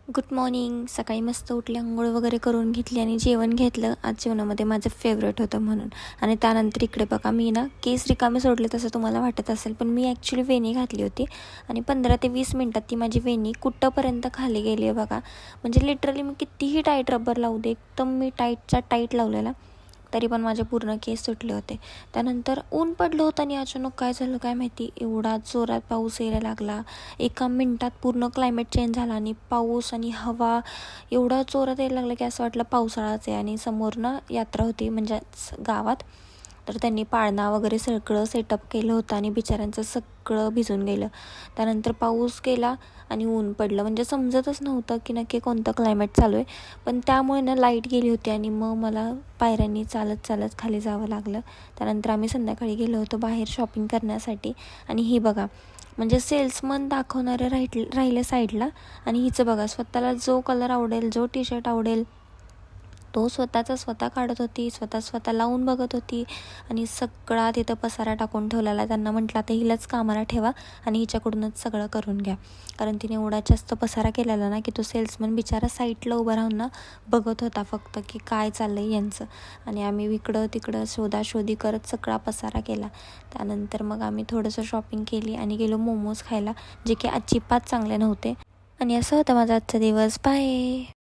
Good morning. सकाळी मस्त उठले, अंघोळ वगैरे करून घेतली आणि जेवण घेतलं. आज जेवणामध्ये माझं फेवरेट होतं म्हणून. आणि त्यानंतर इकडे बघा, मी ना केस रिकामे सोडले तसं तुम्हाला वाटत असेल, पण मी ॲक्च्युली वेणी घातली होती आणि 15 ते 20 मिनटात ती माझी वेणी कुठंपर्यंत खाली गेली आहे बघा. म्हणजे लिटरली मी कितीही टाईट रबर लावू दे, एकदम मी टाईट लावलेला, तरी पण माझे पूर्ण केस सुटले होते. त्यानंतर ऊन पडलं होतं आणि अचानक काय झालं काय माहिती, एवढा जोरात पाऊस यायला लागला. एका मिनटात पूर्ण क्लायमेट चेंज झाला आणि पाऊस आणि हवा एवढा जोरात यायला लागला की असं वाटलं पावसाळाच आहे. आणि समोर ना यात्रा होती म्हणजे गावात, तर त्यांनी पाळणा वगैरे सगळं सेटअप केलं होतं आणि बिचाऱ्यांचं सगळं भिजून गेलं. त्यानंतर पाऊस गेला आणि ऊन पडलं, म्हणजे समजतच नव्हतं की नक्की कोणतं क्लायमेट चालू आहे. पण त्यामुळे ना लाईट गेली होती आणि मग मला पायऱ्यांनी चालत खाली जावं लागलं. त्यानंतर आम्ही संध्याकाळी गेलो होतो बाहेर शॉपिंग करण्यासाठी. आणि ही बघा, म्हणजे सेल्समन दाखवणारे राहिले साईडला, आणि हिचं बघा, स्वतःला जो कलर आवडेल, जो टी शर्ट आवडेल तो स्वतः काढत होती, स्वतः लावून बघत होती आणि सगळा तिथं पसारा टाकून ठेवलेला. त्यांना म्हटलं आता हिलाच कामाला ठेवा आणि हिच्याकडूनच सगळं करून घ्या, कारण तिने एवढा जास्त पसारा केलेला ना की तो सेल्समन बिचारा साईटला उभा राहून ना बघत होता फक्त की काय चाललं आहे यांचं. आणि आम्ही इकडं तिकडं शोधाशोधी करत सगळा पसारा केला. त्यानंतर मग आम्ही थोडंसं शॉपिंग केली आणि गेलो मोमोज खायला, जे की अजिबात चांगले नव्हते. आणि असं होतं माझा आजचा दिवस. बाय.